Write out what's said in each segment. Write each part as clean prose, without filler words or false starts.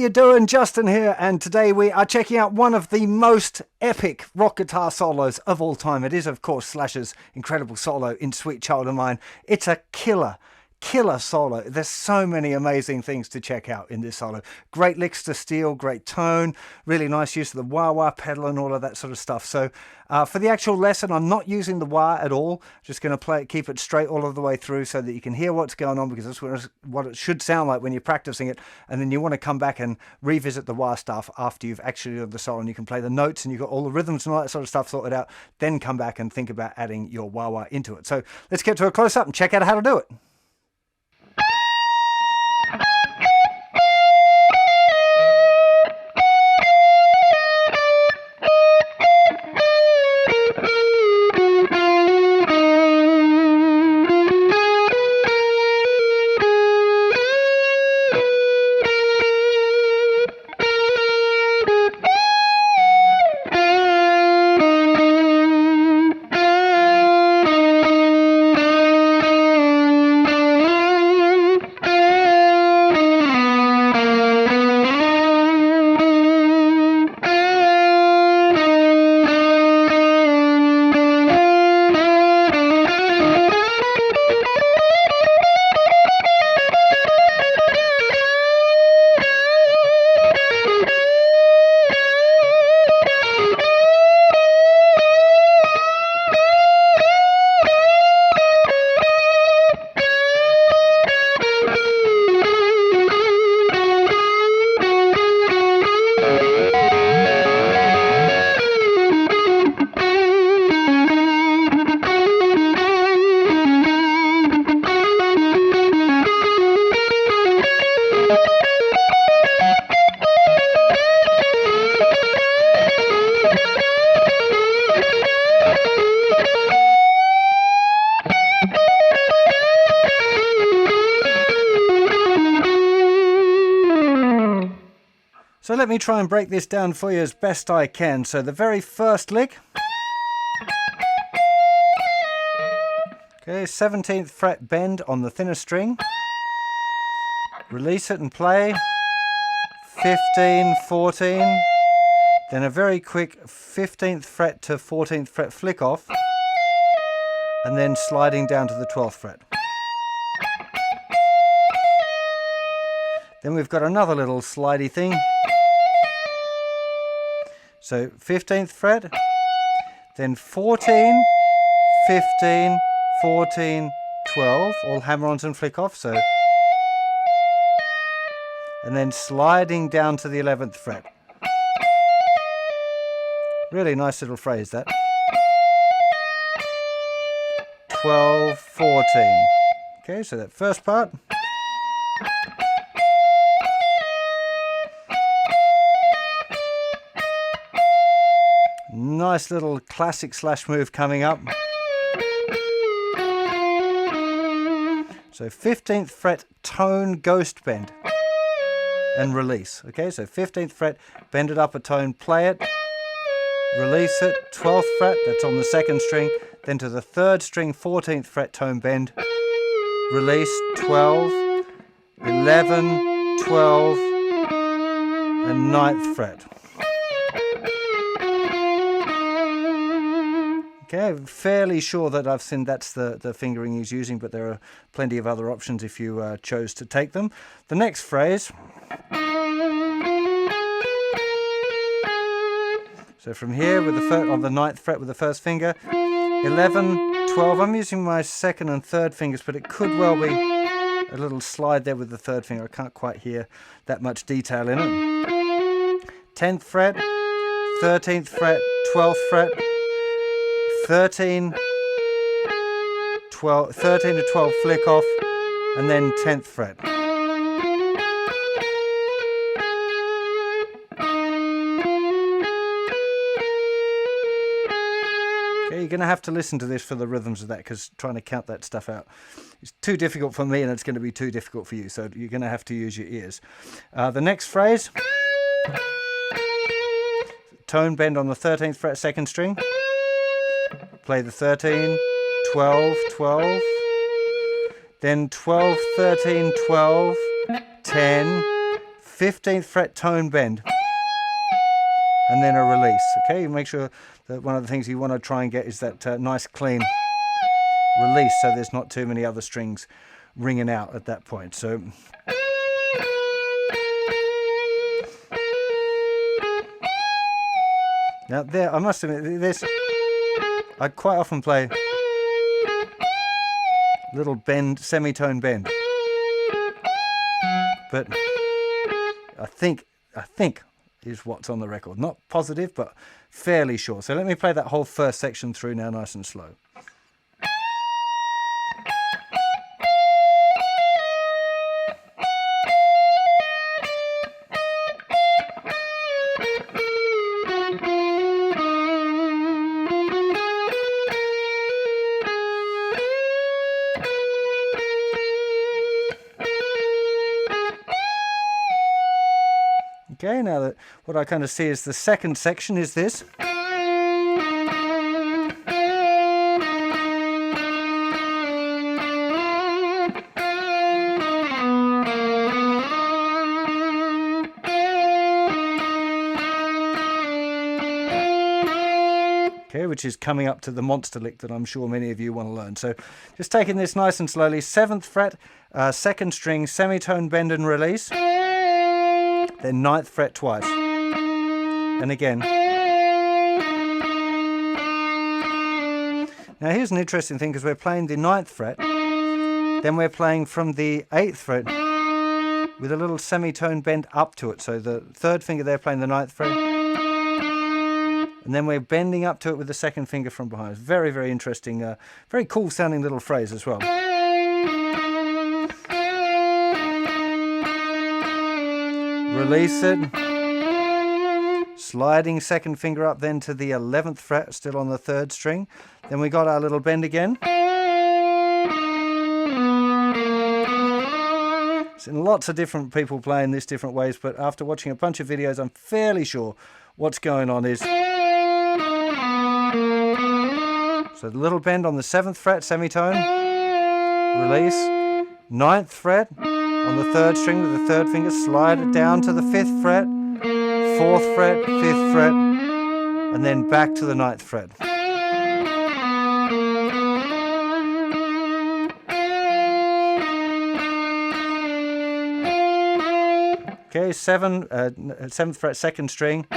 you doing? Justin here, and today we are checking out one of the most epic rock guitar solos of all time. It is, of course, Slash's incredible solo in Sweet Child of Mine. It's a killer solo. There's so many amazing things to check out in this solo. Great licks to steel, great tone, really nice use of the wah-wah pedal and all of that sort of stuff. So for the actual lesson, I'm not using the wah at all. Just going to play it, keep it straight all of the way through so that you can hear what's going on, because that's what it should sound like when you're practicing it. And then you want to come back and revisit the wah stuff after you've actually done the solo, and you can play the notes and you've got all the rhythms and all that sort of stuff sorted out. Then come back and think about adding your wah-wah into it. So let's get to a close-up and check out how to do it. So let me try and break this down for you as best I can. So the very first lick, okay, 17th fret bend on the thinner string, release it and play, 15, 14, then a very quick 15th fret to 14th fret flick off, and then sliding down to the 12th fret. Then we've got another little slidey thing. So 15th fret, then 14, 15, 14, 12, all hammer-ons and flick-off, so. And then sliding down to the 11th fret. Really nice little phrase, that. 12, 14. Okay, so that first part. Nice little classic Slash move coming up. So 15th fret tone ghost bend and release. Okay, so 15th fret, bend it up a tone, play it, release it, 12th fret, that's on the second string, then to the third string, 14th fret tone bend, release, 12, 11, 12, and 9th fret. Okay, I'm fairly sure that I've seen that's the fingering he's using, but there are plenty of other options if you chose to take them. The next phrase. So from here, with on the 9th fret with the first finger, 11, 12. I'm using my second and third fingers, but it could well be a little slide there with the third finger. I can't quite hear that much detail in it. 10th fret, 13th fret, 12th fret, 13 to 12 flick off, and then 10th fret. Okay, you're going to have to listen to this for the rhythms of that, because trying to count that stuff out is too difficult for me, and it's going to be too difficult for you, so you're going to have to use your ears. The next phrase, tone bend on the 13th fret second string. Play the 13, 12, 12, then 12, 13, 12, 10, 15th fret tone bend, and then a release. Okay, make sure that one of the things you want to try and get is that nice clean release, so there's not too many other strings ringing out at that point. So now there, I must admit, this, I quite often play little bend, semitone bend, but I think is what's on the record. Not positive, but fairly sure. So let me play that whole first section through now, nice and slow. Okay, now that what I kind of see is the second section is this. Okay, which is coming up to the monster lick that I'm sure many of you want to learn. So just taking this nice and slowly, 7th fret, 2nd string, semitone bend and release. Then 9th fret twice, and again. Now here's an interesting thing, because we're playing the 9th fret, then we're playing from the 8th fret with a little semitone bend up to it. So the 3rd finger there playing the 9th fret, and then we're bending up to it with the 2nd finger from behind. It's very, very interesting, very cool sounding little phrase as well. Release it, sliding 2nd finger up then to the 11th fret, still on the 3rd string. Then we got our little bend again. Seen lots of different people playing this different ways, but after watching a bunch of videos, I'm fairly sure what's going on is, so the little bend on the 7th fret, semitone, release, 9th fret, on the 3rd string with the 3rd finger, slide it down to the 5th fret, 4th fret, 5th fret, and then back to the 9th fret. Okay, 7th fret, 2nd string,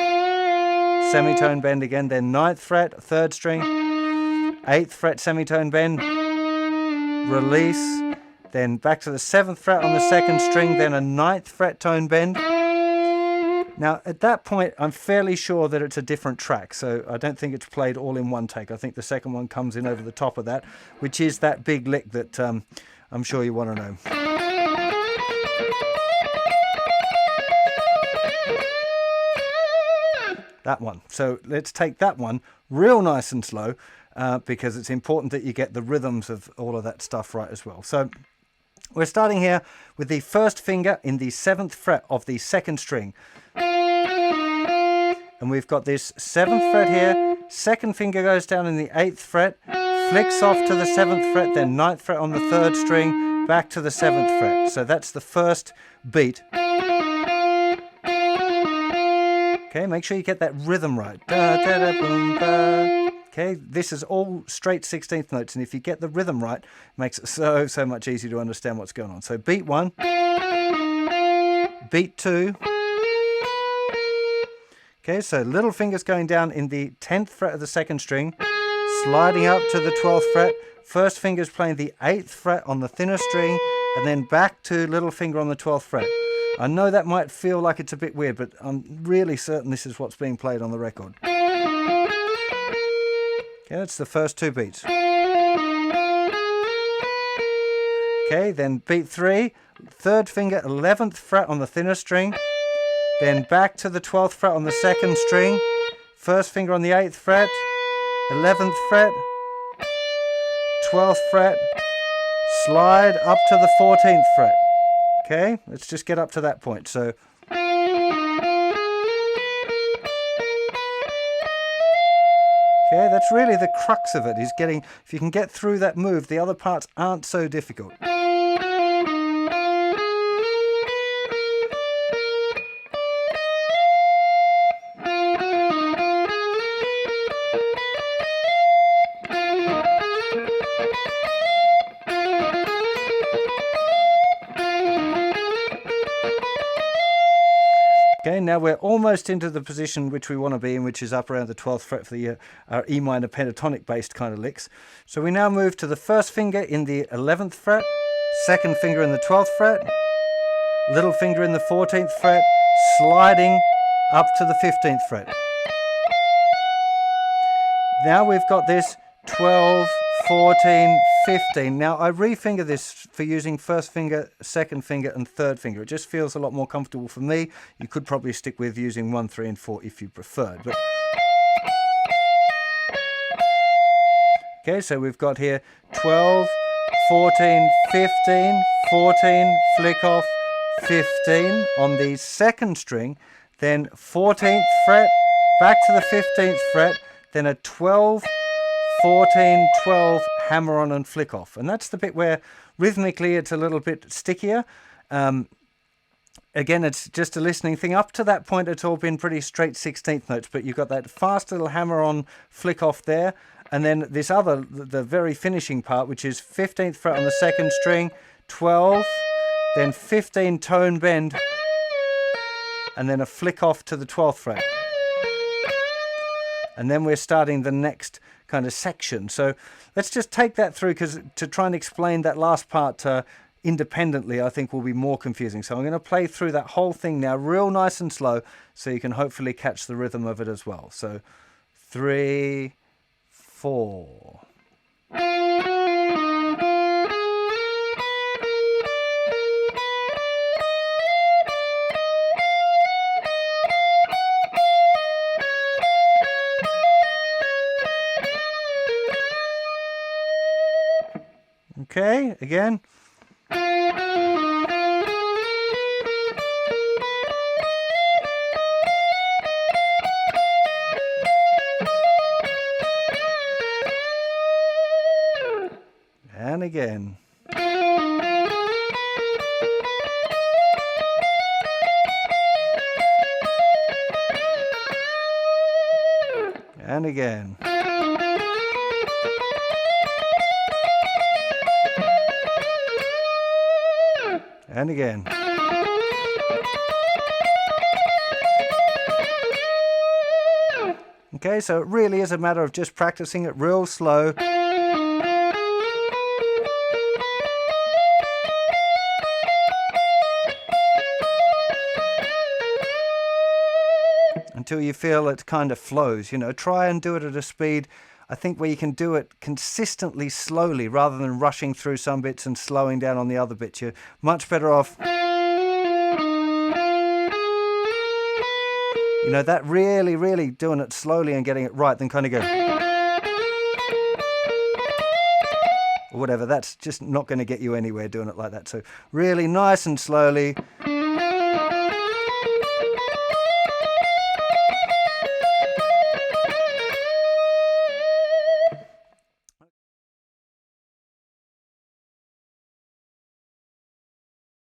semitone bend again, then 9th fret, 3rd string, 8th fret, semitone bend, release, then back to the 7th fret on the 2nd string, then a 9th fret tone bend. Now at that point I'm fairly sure that it's a different track, so I don't think it's played all in one take. I think the second one comes in over the top of that, which is that big lick that I'm sure you want to know. That one. So let's take that one real nice and slow, because it's important that you get the rhythms of all of that stuff right as well. So we're starting here with the 1st finger in the 7th fret of the 2nd string. And we've got this 7th fret here, 2nd finger goes down in the 8th fret, flicks off to the 7th fret, then 9th fret on the 3rd string, back to the 7th fret. So that's the first beat. Okay, make sure you get that rhythm right. Da, da, da, boom, ba. Okay, this is all straight 16th notes, and if you get the rhythm right, it makes it so much easier to understand what's going on. So beat 1, beat 2. Okay, so little fingers going down in the 10th fret of the 2nd string, sliding up to the 12th fret, 1st finger's playing the 8th fret on the thinner string, and then back to little finger on the 12th fret. I know that might feel like it's a bit weird, but I'm really certain this is what's being played on the record. Okay, that's the first 2 beats. Okay, then beat 3, 3rd finger, 11th fret on the thinner string, then back to the 12th fret on the 2nd string, 1st finger on the 8th fret, 11th fret, 12th fret, slide up to the 14th fret. Okay, let's just get up to that point. So okay, that's really the crux of it, is getting, if you can get through that move, the other parts aren't so difficult. now we're almost into the position which we want to be in, which is up around the 12th fret for the our E minor pentatonic based kind of licks. So we now move to the first finger in the 11th fret, second finger in the 12th fret, little finger in the 14th fret, sliding up to the 15th fret. Now we've got this 12, 14, 15. Now I refinger this for using first finger, second finger and third finger. It just feels a lot more comfortable for me. You could probably stick with using 1, 3 and 4 if you preferred. But okay, so we've got here 12, 14, 15, 14, flick off, 15 on the second string, then 14th fret, back to the 15th fret, then a 12, 14, 12, hammer on and flick off. And that's the bit where rhythmically it's a little bit stickier. Again, it's just a listening thing. Up to that point, it's all been pretty straight 16th notes, but you've got that fast little hammer on flick off there. And then this other, the very finishing part, which is 15th fret on the second string, 12, then 15 tone bend, and then a flick off to the 12th fret. And then we're starting the next kind of section. So let's just take that through, because to try and explain that last part independently, I think will be more confusing. So I'm going to play through that whole thing now real nice and slow so you can hopefully catch the rhythm of it as well. So 3, 4. Okay, again. And again. And again. And again. Okay, so it really is a matter of just practicing it real slow. Until you feel it kind of flows. You know, try and do it at a speed, I think, where you can do it consistently slowly rather than rushing through some bits and slowing down on the other bits. You're much better off, you know, that really doing it slowly and getting it right than kind of go or whatever. That's just not going to get you anywhere doing it like that. So really nice and slowly.